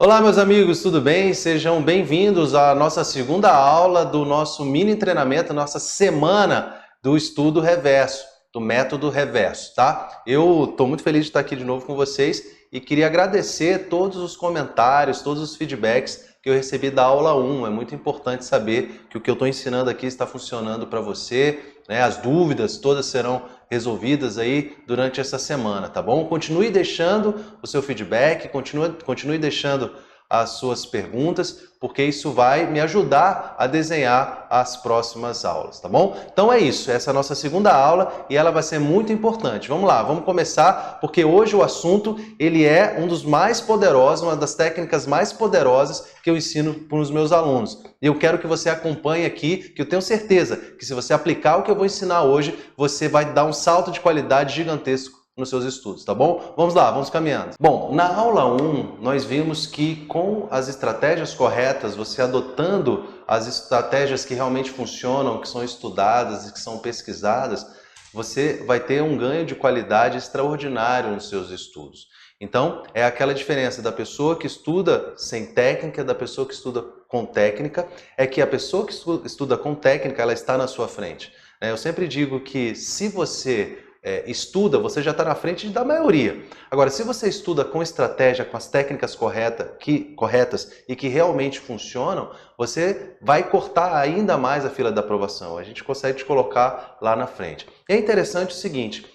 Olá, meus amigos, tudo bem? Sejam bem-vindos à nossa segunda aula do nosso mini treinamento, nossa semana do estudo reverso, do método reverso, tá? Eu estou muito feliz de estar aqui de novo com vocês e queria agradecer todos os comentários, todos os feedbacks que eu recebi da aula 1. É muito importante saber que o que eu estou ensinando aqui está funcionando para você, né? As dúvidas todas serão resolvidas aí durante essa semana, tá bom? Continue deixando o seu feedback, continue deixando as suas perguntas, porque isso vai me ajudar a desenhar as próximas aulas, tá bom? Então é isso, essa é a nossa segunda aula e ela vai ser muito importante. Vamos lá, vamos começar, porque hoje o assunto ele é um dos mais poderosos, uma das técnicas mais poderosas que eu ensino para os meus alunos. E eu quero que você acompanhe aqui, que eu tenho certeza que se você aplicar o que eu vou ensinar hoje, você vai dar um salto de qualidade gigantesco nos seus estudos, tá bom? Vamos lá, vamos caminhando. Bom, na aula 1, nós vimos que com as estratégias corretas, você adotando as estratégias que realmente funcionam, que são estudadas e que são pesquisadas, você vai ter um ganho de qualidade extraordinário nos seus estudos. Então, é aquela diferença da pessoa que estuda sem técnica, da pessoa que estuda com técnica, é que a pessoa que estuda com técnica, ela está na sua frente. Eu sempre digo que se você estuda, você já está na frente da maioria. Agora, se você estuda com estratégia, com as técnicas corretas e que realmente funcionam, você vai cortar ainda mais a fila da aprovação. A gente consegue te colocar lá na frente. É interessante o seguinte,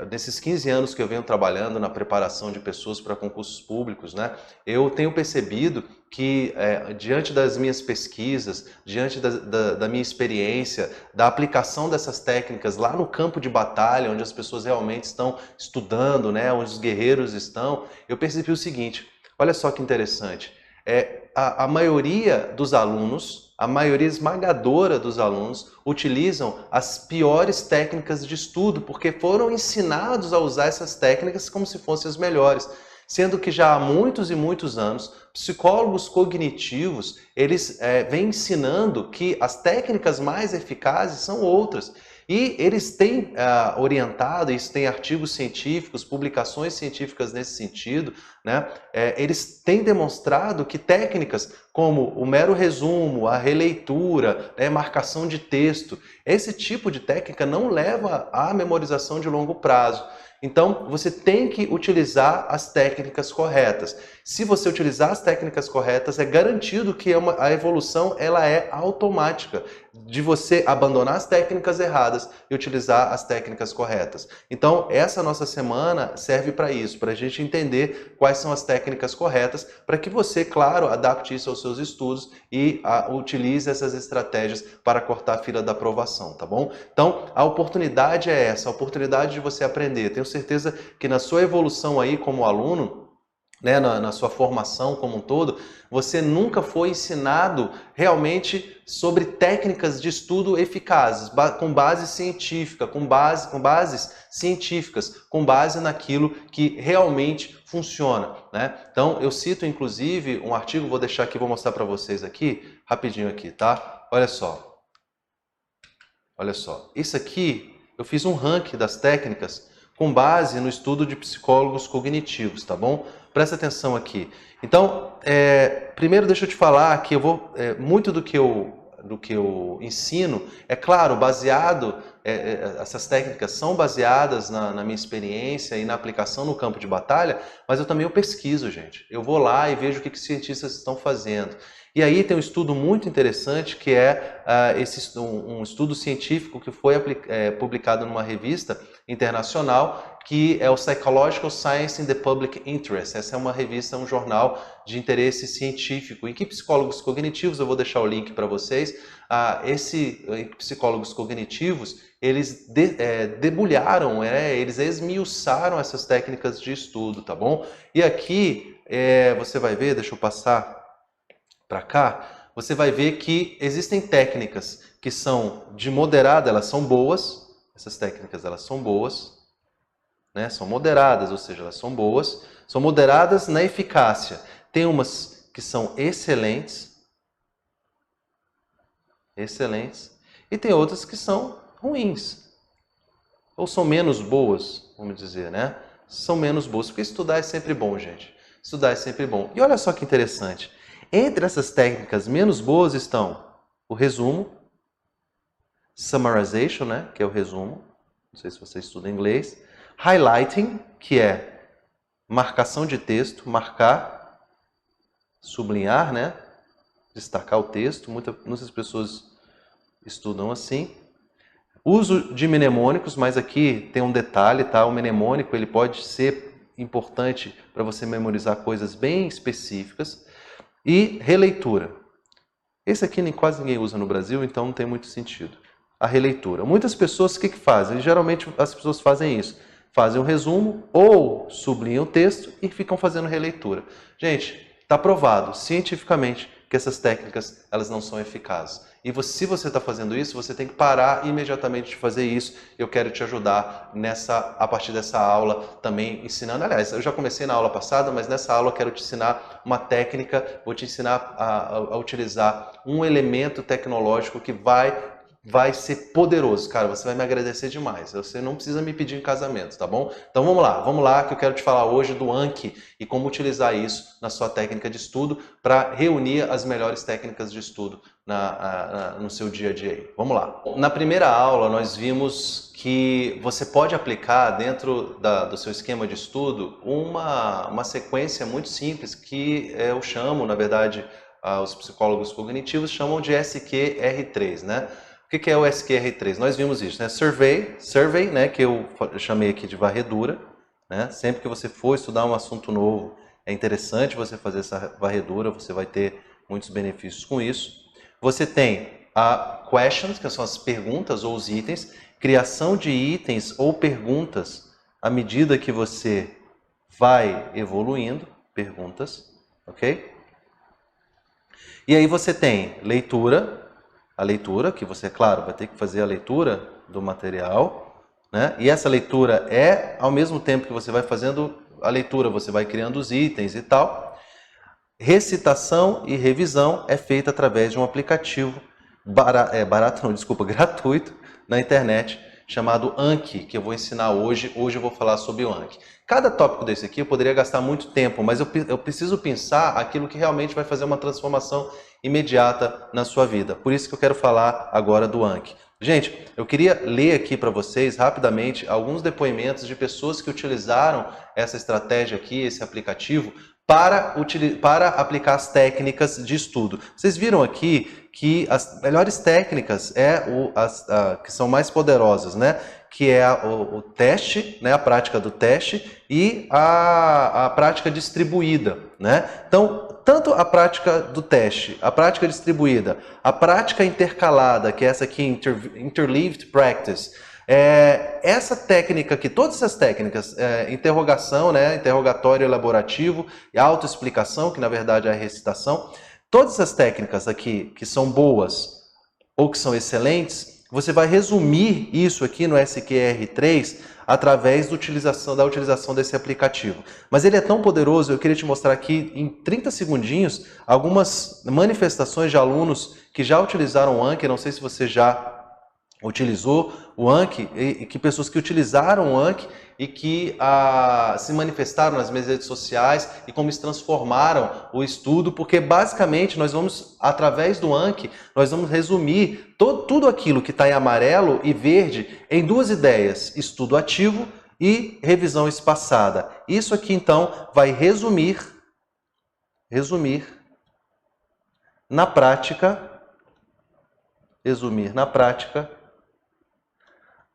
nesses 15 anos que eu venho trabalhando na preparação de pessoas para concursos públicos, né, eu tenho percebido que diante das minhas pesquisas, diante da minha experiência, da aplicação dessas técnicas lá no campo de batalha, onde as pessoas realmente estão estudando, né, onde os guerreiros estão, eu percebi o seguinte, olha só que interessante, a maioria dos alunos, a maioria esmagadora dos alunos utilizam as piores técnicas de estudo, porque foram ensinados a usar essas técnicas como se fossem as melhores. Sendo que já há muitos e muitos anos, psicólogos cognitivos, eles vêm ensinando que as técnicas mais eficazes são outras. E eles têm orientado, isso tem artigos científicos, publicações científicas nesse sentido, né? Eles têm demonstrado que técnicas como o mero resumo, a releitura, marcação de texto, esse tipo de técnica não leva à memorização de longo prazo. Então, você tem que utilizar as técnicas corretas. Se você utilizar as técnicas corretas, é garantido que a evolução ela é automática, de você abandonar as técnicas erradas e utilizar as técnicas corretas. Então, essa nossa semana serve para isso, para a gente entender quais são as técnicas corretas, para que você, claro, adapte isso aos seus estudos e utilize essas estratégias para cortar a fila da aprovação, tá bom? Então, a oportunidade é essa, a oportunidade de você aprender. Tenho certeza que na sua evolução aí como aluno, né, na sua formação como um todo, você nunca foi ensinado realmente sobre técnicas de estudo eficazes, com base científica, com bases científicas, com base naquilo que realmente funciona, né? Então, eu cito inclusive um artigo, vou deixar aqui, vou mostrar para vocês aqui, rapidinho aqui, tá? Olha só. Olha só, isso aqui eu fiz um ranking das técnicas com base no estudo de psicólogos cognitivos, tá bom? Presta atenção aqui. Então, primeiro deixa eu te falar que eu vou muito do que eu ensino, é claro, baseado, essas técnicas são baseadas na minha experiência e na aplicação no campo de batalha, mas eu pesquiso, gente. Eu vou lá e vejo o que os cientistas estão fazendo. E aí tem um estudo muito interessante que é um estudo científico que foi publicado numa revista internacional que é o Psychological Science in the Public Interest. Essa é uma revista, um jornal de interesse científico em que psicólogos cognitivos, eu vou deixar o link para vocês, psicólogos cognitivos, eles debulharam, eles esmiuçaram essas técnicas de estudo, tá bom? E aqui você vai ver, deixa eu passar para cá, você vai ver que existem técnicas que são de moderada, elas são boas, essas técnicas elas são boas, né? São moderadas, ou seja, elas são boas, são moderadas na eficácia. Tem umas que são excelentes, e tem outras que são ruins, ou são menos boas, vamos dizer, né? São menos boas, porque estudar é sempre bom, gente. estudar é sempre bom. E olha só que interessante. Entre essas técnicas menos boas estão o resumo, summarization, né, que é o resumo, não sei se você estuda inglês, highlighting, que é marcação de texto, marcar, sublinhar, né, destacar o texto, muitas pessoas estudam assim. Uso de mnemônicos, mas aqui tem um detalhe, tá? O mnemônico ele pode ser importante para você memorizar coisas bem específicas. E releitura. Esse aqui quase ninguém usa no Brasil, então não tem muito sentido. A releitura. Muitas pessoas o que fazem? Geralmente as pessoas fazem isso. Fazem um resumo ou sublinham o texto e ficam fazendo releitura. Gente, está provado cientificamente que essas técnicas elas não são eficazes. E se você está fazendo isso, você tem que parar imediatamente de fazer isso. Eu quero te ajudar a partir dessa aula também ensinando. Aliás, eu já comecei na aula passada, mas nessa aula eu quero te ensinar uma técnica, vou te ensinar a utilizar um elemento tecnológico que vai ser poderoso. Cara, você vai me agradecer demais. Você não precisa me pedir em casamento, tá bom? Então vamos lá que eu quero te falar hoje do Anki e como utilizar isso na sua técnica de estudo para reunir as melhores técnicas de estudo no seu dia a dia. Vamos lá. Na primeira aula nós vimos que você pode aplicar dentro do seu esquema de estudo uma sequência muito simples que eu chamo, na verdade, os psicólogos cognitivos chamam de SQR3, né? O que é o SQR3? Nós vimos isso, né? Survey, né? Que eu chamei aqui de varredura, né? Sempre que você for estudar um assunto novo, é interessante você fazer essa varredura, você vai ter muitos benefícios com isso. Você tem a questions, que são as perguntas ou os itens, criação de itens ou perguntas à medida que você vai evoluindo, perguntas, ok? E aí você tem a leitura, que você, claro, vai ter que fazer a leitura do material, né? E essa leitura ao mesmo tempo que você vai fazendo a leitura, você vai criando os itens e tal. Recitação e revisão é feita através de um aplicativo gratuito na internet, chamado Anki, que eu vou ensinar hoje. Hoje eu vou falar sobre o Anki. Cada tópico desse aqui eu poderia gastar muito tempo, mas eu preciso pensar aquilo que realmente vai fazer uma transformação imediata na sua vida. Por isso que eu quero falar agora do Anki. Gente, eu queria ler aqui para vocês rapidamente alguns depoimentos de pessoas que utilizaram essa estratégia aqui, esse aplicativo, para aplicar as técnicas de estudo. Vocês viram aqui que as melhores técnicas que são mais poderosas, né? Que é o teste, né? A prática do teste e a prática distribuída, né? Então, tanto a prática do teste, a prática distribuída, a prática intercalada, que é essa aqui, interleaved practice, essa técnica aqui, todas essas técnicas, interrogação, né, interrogatório elaborativo e autoexplicação, que na verdade é a recitação, todas essas técnicas aqui que são boas ou que são excelentes, você vai resumir isso aqui no SQR3 através da utilização desse aplicativo. Mas ele é tão poderoso, eu queria te mostrar aqui em 30 segundinhos algumas manifestações de alunos que já utilizaram o Anki. Não sei se você já utilizou o Anki, e que pessoas que utilizaram o Anki e que se manifestaram nas minhas redes sociais e como eles transformaram o estudo, porque basicamente nós vamos, através do Anki, nós vamos resumir tudo aquilo que está em amarelo e verde em duas ideias: estudo ativo e revisão espaçada. Isso aqui então vai resumir na prática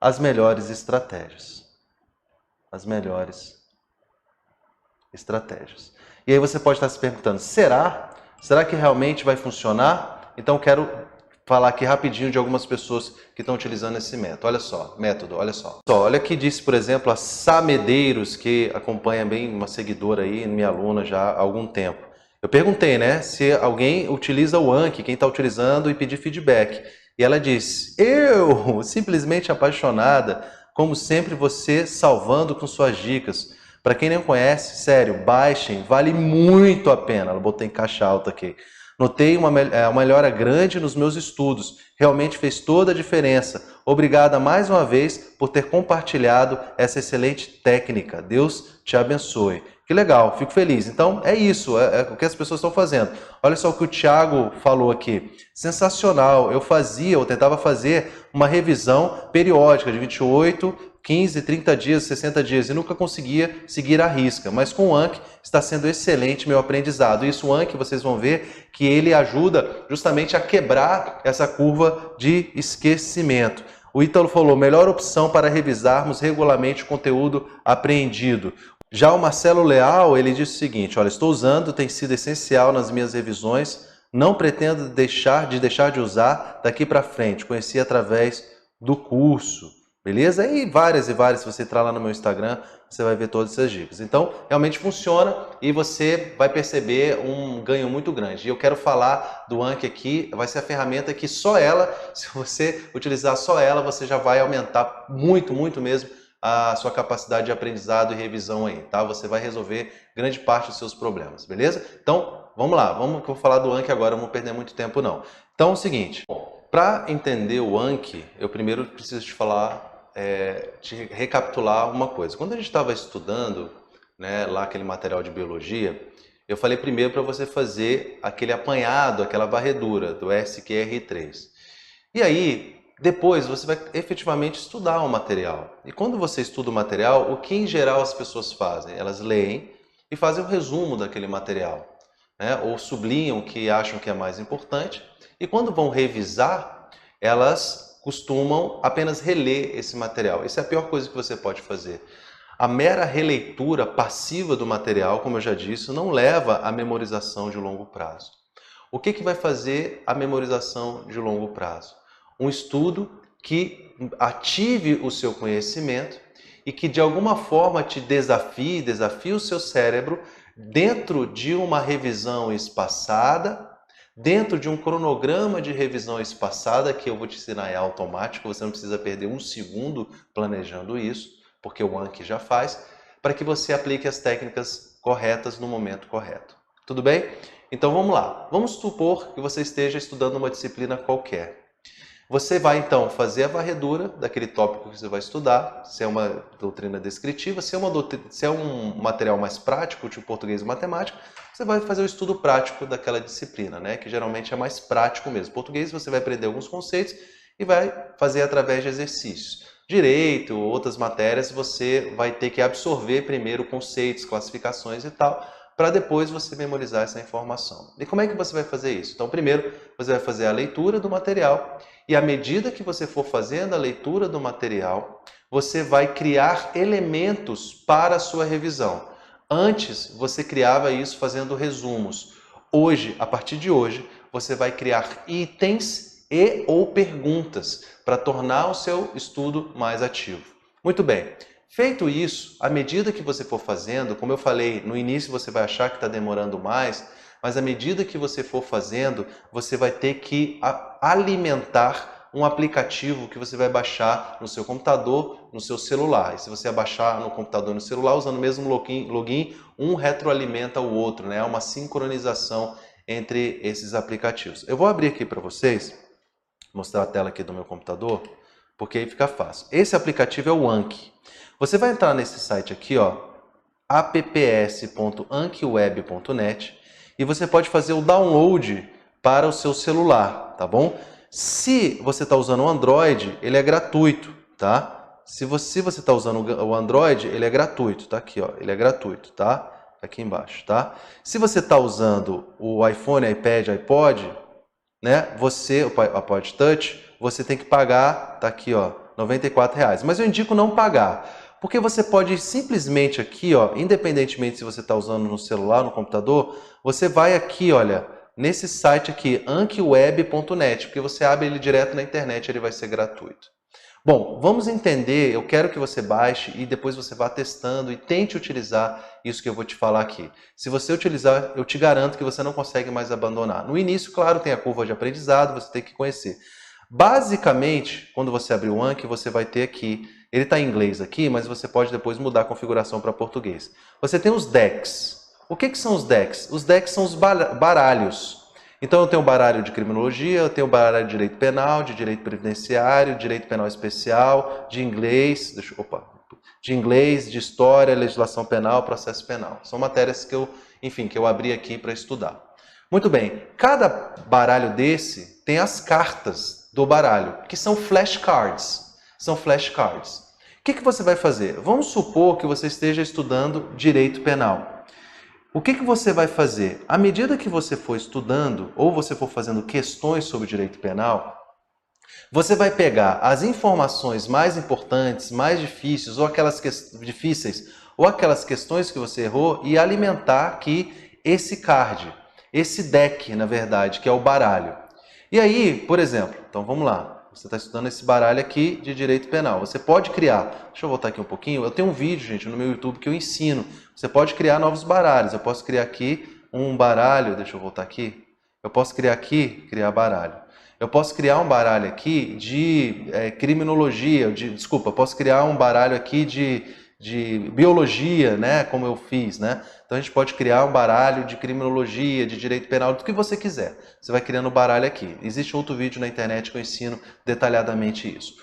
as melhores estratégias. E aí você pode estar se perguntando, será que realmente vai funcionar? Então eu quero falar aqui rapidinho de algumas pessoas que estão utilizando esse método. Olha só. Olha aqui disse, por exemplo, a Sá Medeiros, que acompanha bem uma seguidora aí, minha aluna já há algum tempo. Eu perguntei, né, se alguém utiliza o Anki, quem está utilizando, e pedi feedback. E ela disse, eu, simplesmente apaixonada, como sempre você salvando com suas dicas. Para quem não conhece, sério, baixem, vale muito a pena. Ela botou em caixa alta aqui. Notei uma melhora grande nos meus estudos. Realmente fez toda a diferença. Obrigada mais uma vez por ter compartilhado essa excelente técnica. Deus te abençoe. Que legal, fico feliz. Então, é isso, é o que as pessoas estão fazendo. Olha só o que o Thiago falou aqui. Sensacional, eu tentava fazer uma revisão periódica de 28, 15, 30 dias, 60 dias e nunca conseguia seguir à risca. Mas com o Anki está sendo excelente meu aprendizado. Isso o Anki, vocês vão ver que ele ajuda justamente a quebrar essa curva de esquecimento. O Ítalo falou, melhor opção para revisarmos regularmente o conteúdo apreendido. Já o Marcelo Leal, ele disse o seguinte, olha, estou usando, tem sido essencial nas minhas revisões, não pretendo deixar de usar daqui para frente, conheci através do curso, beleza? E várias, se você entrar lá no meu Instagram, você vai ver todas essas dicas. Então, realmente funciona e você vai perceber um ganho muito grande. E eu quero falar do Anki aqui, vai ser a ferramenta que só ela, se você utilizar só ela, você já vai aumentar muito, muito mesmo a sua capacidade de aprendizado e revisão aí, tá? Você vai resolver grande parte dos seus problemas, beleza? Então, vamos lá, que eu vou falar do Anki agora, não vou perder muito tempo não. Então, é o seguinte, para entender o Anki, eu primeiro preciso te falar, te recapitular uma coisa. Quando a gente estava estudando, né, lá aquele material de biologia, eu falei primeiro para você fazer aquele apanhado, aquela varredura do SQR3. E aí, depois você vai efetivamente estudar o material. E quando você estuda o material, o que em geral as pessoas fazem? Elas leem e fazem um resumo daquele material, né? Ou sublinham o que acham que é mais importante. E quando vão revisar, elas costumam apenas reler esse material. Isso é a pior coisa que você pode fazer. A mera releitura passiva do material, como eu já disse, não leva à memorização de longo prazo. O que vai fazer a memorização de longo prazo? Um estudo que ative o seu conhecimento e que de alguma forma te desafie o seu cérebro dentro de uma revisão espaçada, dentro de um cronograma de revisão espaçada, que eu vou te ensinar é automático, você não precisa perder um segundo planejando isso, porque o Anki já faz, para que você aplique as técnicas corretas no momento correto. Tudo bem? Então vamos lá. Vamos supor que você esteja estudando uma disciplina qualquer. Você vai então fazer a varredura daquele tópico que você vai estudar, se é uma doutrina descritiva, se é um material mais prático, tipo português e matemática, você vai fazer o estudo prático daquela disciplina, né? Que geralmente é mais prático mesmo. Português você vai aprender alguns conceitos e vai fazer através de exercícios. Direito, outras matérias, você vai ter que absorver primeiro conceitos, classificações e tal, para depois você memorizar essa informação. E como é que você vai fazer isso? Então, primeiro, você vai fazer a leitura do material e à medida que você for fazendo a leitura do material, você vai criar elementos para a sua revisão. Antes, você criava isso fazendo resumos. Hoje, a partir de hoje, você vai criar itens e ou perguntas para tornar o seu estudo mais ativo. Muito bem. Feito isso, à medida que você for fazendo, como eu falei, no início você vai achar que está demorando mais, mas à medida que você for fazendo, você vai ter que alimentar um aplicativo que você vai baixar no seu computador, no seu celular. E se você baixar no computador e no celular, usando o mesmo login, um retroalimenta o outro, né? É uma sincronização entre esses aplicativos. Eu vou abrir aqui para vocês, mostrar a tela aqui do meu computador, porque aí fica fácil. Esse aplicativo é o Anki. Você vai entrar nesse site aqui, ó, apps.ankiweb.net, e você pode fazer o download para o seu celular, tá bom? Se você está usando o Android, ele é gratuito, tá? Se você está usando o Android, ele é gratuito, tá aqui, ó, ele é gratuito, tá? Aqui embaixo, tá? Se você está usando o iPhone, iPad, iPod, né? O iPod Touch, você tem que pagar, tá aqui, ó, R$ 94,00. Mas eu indico não pagar, porque você pode simplesmente aqui, ó, independentemente se você está usando no celular, no computador, você vai aqui, olha, nesse site aqui, ankiweb.net, porque você abre ele direto na internet, ele vai ser gratuito. Bom, vamos entender, eu quero que você baixe e depois você vá testando e tente utilizar isso que eu vou te falar aqui. Se você utilizar, eu te garanto que você não consegue mais abandonar. No início, claro, tem a curva de aprendizado, você tem que conhecer. Basicamente, quando você abrir o Anki, você vai ter aqui, ele está em inglês aqui, mas você pode depois mudar a configuração para português. Você tem os decks. O que são os decks? Os decks são os baralhos. Então eu tenho o baralho de criminologia, eu tenho o baralho de direito penal, de direito previdenciário, direito penal especial, de inglês, de inglês, de história, legislação penal, processo penal. São matérias que eu abri aqui para estudar. Muito bem, cada baralho desse tem as cartas do baralho, que são flashcards. São flashcards. O que você vai fazer? Vamos supor que você esteja estudando direito penal. O que você vai fazer? À medida que você for estudando, ou você for fazendo questões sobre direito penal, você vai pegar as informações mais importantes, mais difíceis, ou aquelas questões que você errou e alimentar aqui esse card, esse deck, na verdade, que é o baralho. E aí, por exemplo, então vamos lá. Você está estudando esse baralho aqui de direito penal. Você pode criar, deixa eu voltar aqui um pouquinho, eu tenho um vídeo, gente, no meu YouTube que eu ensino. Você pode criar novos baralhos. Eu posso criar aqui um baralho, deixa eu voltar aqui. Eu posso criar aqui, criar baralho. Eu posso criar um baralho aqui de criminologia, eu posso criar um baralho aqui de biologia, né, como eu fiz, né? Então a gente pode criar um baralho de criminologia, de direito penal, do que você quiser. Você vai criando o baralho aqui. Existe outro vídeo na internet que eu ensino detalhadamente isso.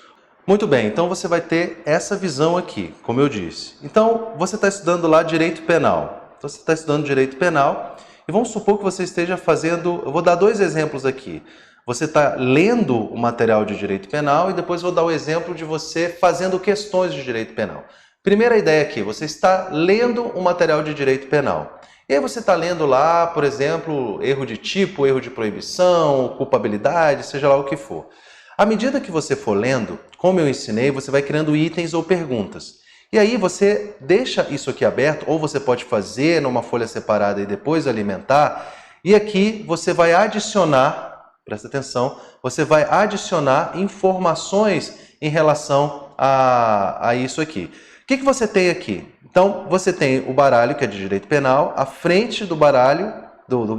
Muito bem, então você vai ter essa visão aqui, como eu disse. Então você está estudando lá direito penal. Então você está estudando direito penal e vamos supor que você esteja fazendo... Eu vou dar dois exemplos aqui. Você está lendo o material de direito penal e depois vou dar o exemplo de você fazendo questões de direito penal. Primeira ideia aqui, você está lendo um material de direito penal. E aí você está lendo lá, por exemplo, erro de tipo, erro de proibição, culpabilidade, seja lá o que for. À medida que você for lendo, como eu ensinei, você vai criando itens ou perguntas. E aí você deixa isso aqui aberto, ou você pode fazer numa folha separada e depois alimentar. E aqui você vai adicionar, presta atenção, você vai adicionar informações em relação a isso aqui. O que você tem aqui? Então, você tem o baralho, que é de direito penal, a frente do baralho,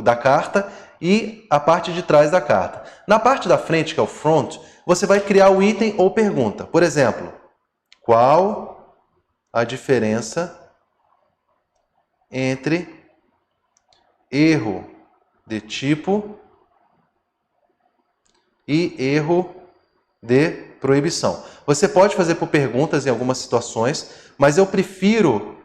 da carta, e a parte de trás da carta. Na parte da frente, que é o front, você vai criar o item ou pergunta. Por exemplo, qual a diferença entre erro de tipo e erro de proibição? Você pode fazer por perguntas em algumas situações, mas eu prefiro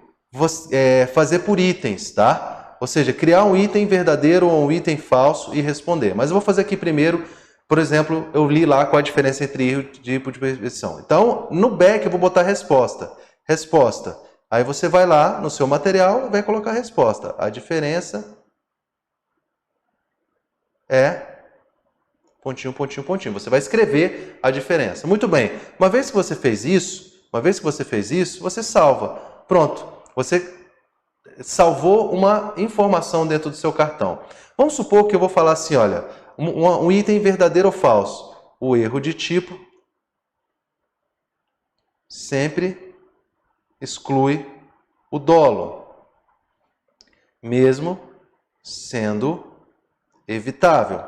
fazer por itens, tá? Ou seja, criar um item verdadeiro ou um item falso e responder. Mas eu vou fazer aqui primeiro, por exemplo, eu li lá qual a diferença entre erro e tipo de proibição. Então, no back eu vou botar resposta. Resposta. Aí você vai lá no seu material e vai colocar a resposta. A diferença é... pontinho, pontinho, pontinho. Você vai escrever a diferença. Muito bem. Uma vez que você fez isso, você salva. Pronto. Você salvou uma informação dentro do seu cartão. Vamos supor que eu vou falar assim, olha, um item verdadeiro ou falso. O erro de tipo sempre exclui o dolo, mesmo sendo evitável.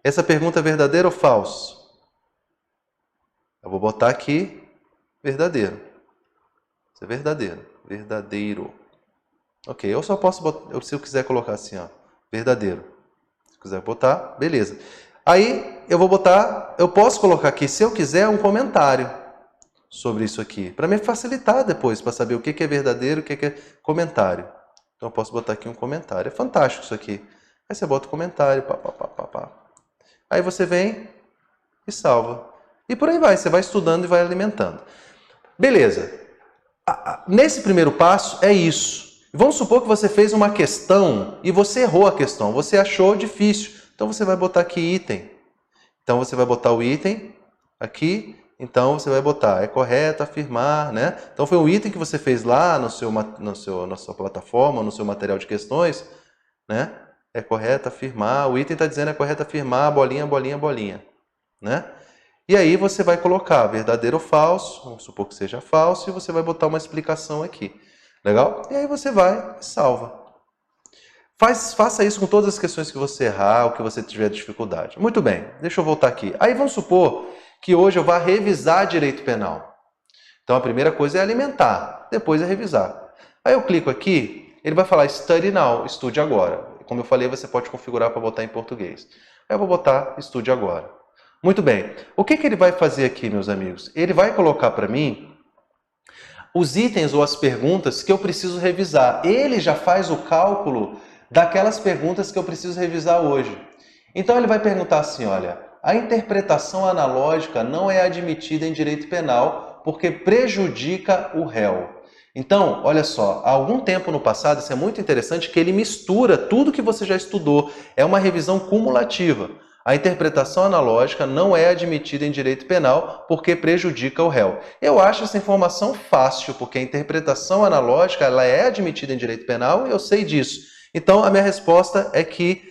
Essa pergunta é verdadeiro ou falso? Eu vou botar aqui verdadeiro. Isso é verdadeiro. Verdadeiro. Ok, eu só posso botar, se eu quiser colocar assim, ó, verdadeiro. Se quiser botar, beleza. Aí eu vou botar, eu posso colocar aqui, se eu quiser, um comentário sobre isso aqui, para me facilitar depois, para saber o que é verdadeiro, o que é comentário. Então eu posso botar aqui um comentário. É fantástico isso aqui. Aí você bota o comentário, pá. Aí você vem e salva. E por aí vai, você vai estudando e vai alimentando. Beleza. Nesse primeiro passo é isso. Vamos supor que você fez uma questão e você errou a questão, você achou difícil. Então você vai botar aqui item. Então você vai botar o item aqui, então você vai botar, é correto afirmar, né? Então foi um item que você fez lá na sua plataforma, no seu material de questões, né? É correto afirmar, o item está dizendo é correto afirmar, bolinha, bolinha, bolinha, né? E aí você vai colocar verdadeiro ou falso, vamos supor que seja falso, e você vai botar uma explicação aqui. Legal? E aí você vai e salva. Faça isso com todas as questões que você errar ou que você tiver dificuldade. Muito bem, deixa eu voltar aqui. Aí vamos supor que hoje eu vá revisar direito penal. Então a primeira coisa é alimentar, depois é revisar. Aí eu clico aqui, ele vai falar Study Now, estude agora. Como eu falei, você pode configurar para botar em português. Aí eu vou botar estude agora. Muito bem. O que ele vai fazer aqui, meus amigos? Ele vai colocar para mim os itens ou as perguntas que eu preciso revisar. Ele já faz o cálculo daquelas perguntas que eu preciso revisar hoje. Então ele vai perguntar assim, olha, a interpretação analógica não é admitida em direito penal porque prejudica o réu. Então, olha só, há algum tempo no passado, isso é muito interessante, que ele mistura tudo que você já estudou. É uma revisão cumulativa. A interpretação analógica não é admitida em direito penal porque prejudica o réu. Eu acho essa informação fácil, porque a interpretação analógica ela é admitida em direito penal e eu sei disso. Então, a minha resposta é que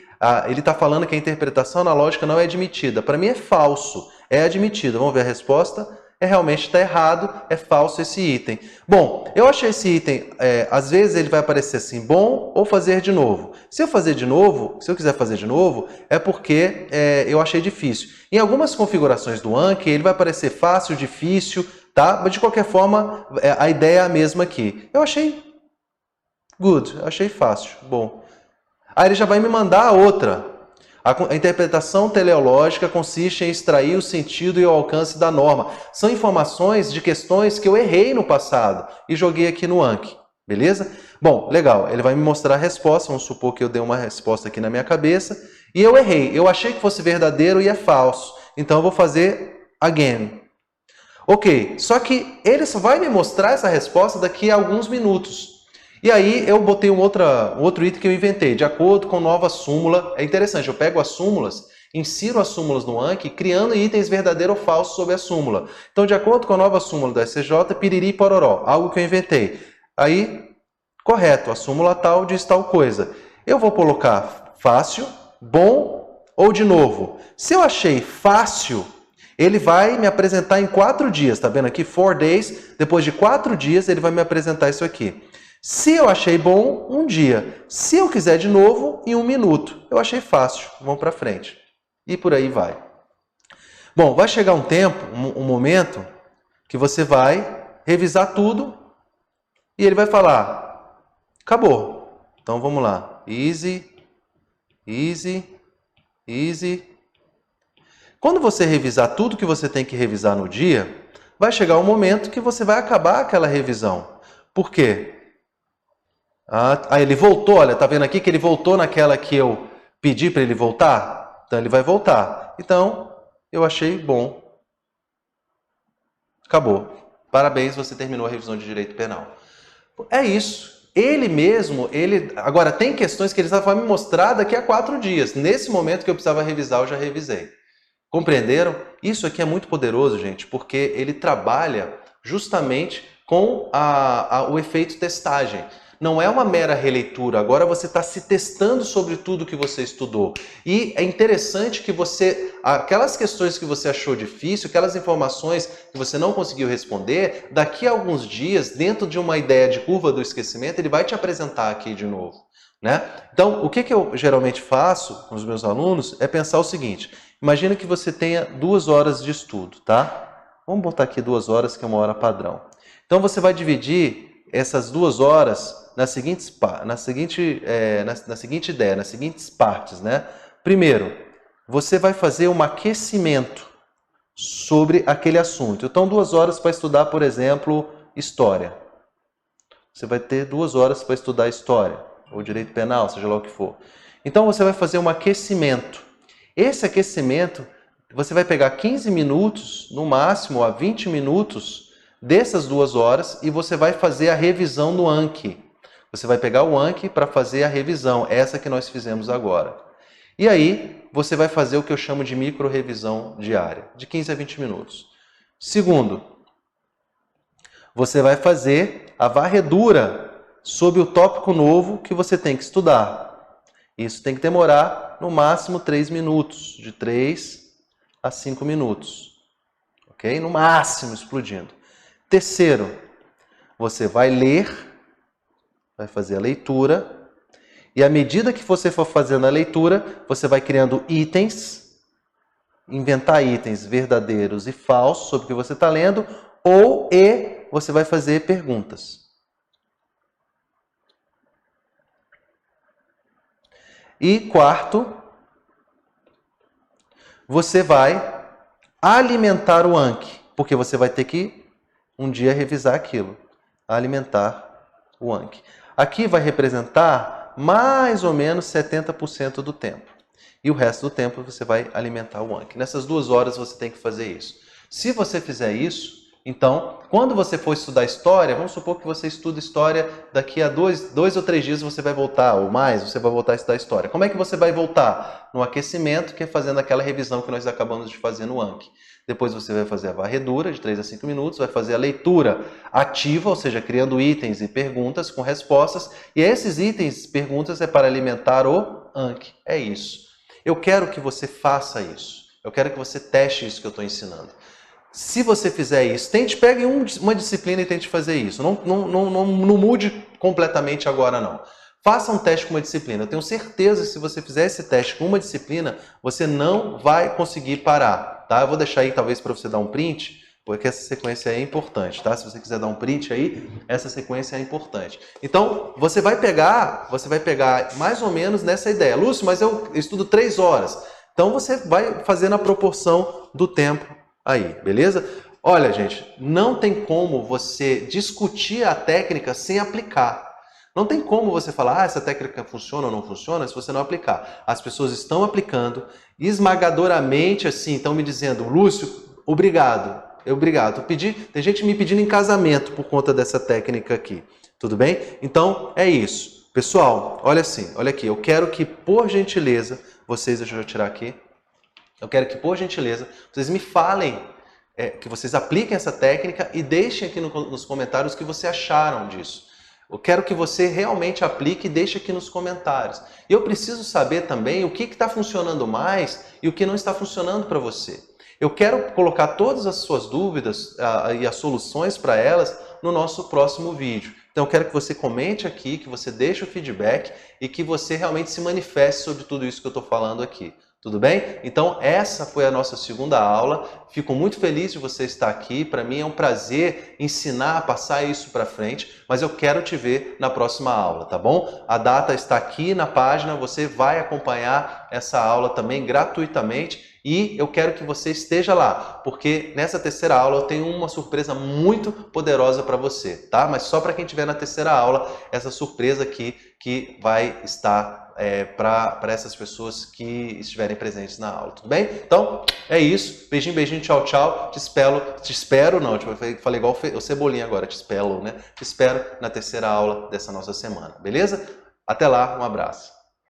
ele está falando que a interpretação analógica não é admitida. Para mim é falso, é admitida. Vamos ver a resposta? Realmente está errado, é falso esse item. Bom, eu achei esse item, às vezes ele vai aparecer assim, bom ou fazer de novo. Se eu fazer de novo, se eu quiser fazer de novo, é porque eu achei difícil. Em algumas configurações do Anki, ele vai aparecer fácil, difícil, tá? Mas de qualquer forma, a ideia é a mesma aqui. Eu achei good, eu achei fácil, bom. Aí ele já vai me mandar a outra. A interpretação teleológica consiste em extrair o sentido e o alcance da norma. São informações de questões que eu errei no passado e joguei aqui no Anki, beleza? Bom, legal, ele vai me mostrar a resposta, vamos supor que eu dei uma resposta aqui na minha cabeça e eu errei, eu achei que fosse verdadeiro e é falso, então eu vou fazer again. Ok, só que ele só vai me mostrar essa resposta daqui a alguns minutos. E aí eu botei um outro item que eu inventei, de acordo com nova súmula. É interessante, eu pego as súmulas, insiro as súmulas no Anki, criando itens verdadeiro ou falso sobre a súmula. Então, de acordo com a nova súmula da SCJ, piriri pororó, algo que eu inventei. Aí, correto, a súmula tal diz tal coisa. Eu vou colocar fácil, bom ou de novo. Se eu achei fácil, ele vai me apresentar em 4 dias. Está vendo aqui? 4 days. Depois de 4 dias, ele vai me apresentar isso aqui. Se eu achei bom, 1 dia. Se eu quiser de novo, em 1 minuto. Eu achei fácil, vamos para frente. E por aí vai. Bom, vai chegar um tempo, um momento, que você vai revisar tudo e ele vai falar, acabou. Então vamos lá. Easy, easy, easy. Quando você revisar tudo que você tem que revisar no dia, vai chegar um momento que você vai acabar aquela revisão. Por quê? Ele voltou, olha, tá vendo aqui que ele voltou naquela que eu pedi para ele voltar? Então ele vai voltar. Então, eu achei bom. Acabou. Parabéns, você terminou a revisão de direito penal. É isso. Ele mesmo, agora tem questões que ele vai me mostrar daqui a 4 dias. Nesse momento que eu precisava revisar, eu já revisei. Compreenderam? Isso aqui é muito poderoso, gente, porque ele trabalha justamente com o efeito testagem. Não é uma mera releitura, agora você está se testando sobre tudo que você estudou. E é interessante que aquelas questões que você achou difícil, aquelas informações que você não conseguiu responder, daqui a alguns dias, dentro de uma ideia de curva do esquecimento, ele vai te apresentar aqui de novo, né? Então, o que eu geralmente faço com os meus alunos é pensar o seguinte, imagina que você tenha 2 horas de estudo, tá? Vamos botar aqui 2 horas, que é uma hora padrão. Então, você vai dividir essas 2 horas nas seguintes partes, né? Primeiro, você vai fazer um aquecimento sobre aquele assunto. Então, 2 horas para estudar, por exemplo, história. Você vai ter 2 horas para estudar história, ou direito penal, seja lá o que for. Então, você vai fazer um aquecimento. Esse aquecimento, você vai pegar 15 minutos, no máximo, a 20 minutos dessas 2 horas e você vai fazer a revisão no Anki. Você vai pegar o Anki para fazer a revisão, essa que nós fizemos agora. E aí, você vai fazer o que eu chamo de micro-revisão diária, de 15 a 20 minutos. Segundo, você vai fazer a varredura sobre o tópico novo que você tem que estudar. Isso tem que demorar, no máximo, 3 minutos, de 3 a 5 minutos. Ok? No máximo, explodindo. Terceiro, você vai ler, vai fazer a leitura, e à medida que você for fazendo a leitura, você vai criando itens, inventar itens verdadeiros e falsos sobre o que você está lendo, e você vai fazer perguntas. E quarto, você vai alimentar o Anki, porque você vai ter que um dia revisar aquilo. alimentar o Anki. Aqui vai representar mais ou menos 70% do tempo. E o resto do tempo você vai alimentar o Anki. Nessas 2 horas você tem que fazer isso. Se você fizer isso, então, quando você for estudar história, vamos supor que você estuda história, daqui a 2 ou 3 dias você vai voltar, ou mais, você vai voltar a estudar história. Como é que você vai voltar? No aquecimento, que é fazendo aquela revisão que nós acabamos de fazer no Anki. Depois você vai fazer a varredura de 3 a 5 minutos, vai fazer a leitura ativa, ou seja, criando itens e perguntas com respostas. E esses itens e perguntas é para alimentar o Anki. É isso. Eu quero que você faça isso. Eu quero que você teste isso que eu estou ensinando. Se você fizer isso, pegue uma disciplina e tente fazer isso. Não mude completamente agora, não. Faça um teste com uma disciplina. Eu tenho certeza que se você fizer esse teste com uma disciplina, você não vai conseguir parar. Tá? Eu vou deixar aí talvez para você dar um print, porque essa sequência é importante. Tá? Se você quiser dar um print aí, essa sequência é importante. Então, você vai pegar mais ou menos nessa ideia. Lúcio, mas eu estudo 3 horas. Então, você vai fazer na proporção do tempo aí, beleza? Olha, gente, não tem como você discutir a técnica sem aplicar. Não tem como você falar, essa técnica funciona ou não funciona, se você não aplicar. As pessoas estão aplicando esmagadoramente, assim, estão me dizendo, Lúcio, obrigado. Tem gente me pedindo em casamento por conta dessa técnica aqui. Tudo bem? Então, é isso. Pessoal, olha aqui. Eu quero que, por gentileza, deixa eu tirar aqui. Eu quero que, por gentileza, vocês me falem, que vocês apliquem essa técnica e deixem aqui nos comentários o que vocês acharam disso. Eu quero que você realmente aplique e deixe aqui nos comentários. E eu preciso saber também o que está funcionando mais e o que não está funcionando para você. Eu quero colocar todas as suas dúvidas e as soluções para elas no nosso próximo vídeo. Então eu quero que você comente aqui, que você deixe o feedback e que você realmente se manifeste sobre tudo isso que eu estou falando aqui. Tudo bem? Então essa foi a nossa segunda aula. Fico muito feliz de você estar aqui. Para mim é um prazer ensinar, passar isso para frente, mas eu quero te ver na próxima aula, tá bom? A data está aqui na página, você vai acompanhar essa aula também gratuitamente e eu quero que você esteja lá, porque nessa terceira aula eu tenho uma surpresa muito poderosa para você, tá? Mas só para quem estiver na terceira aula, essa surpresa aqui que vai estar para essas pessoas que estiverem presentes na aula, tudo bem? Então, é isso. Beijinho, beijinho, tchau, tchau. Te espero, falei igual o Cebolinha agora, te espero, né? Te espero na terceira aula dessa nossa semana, beleza? Até lá, um abraço.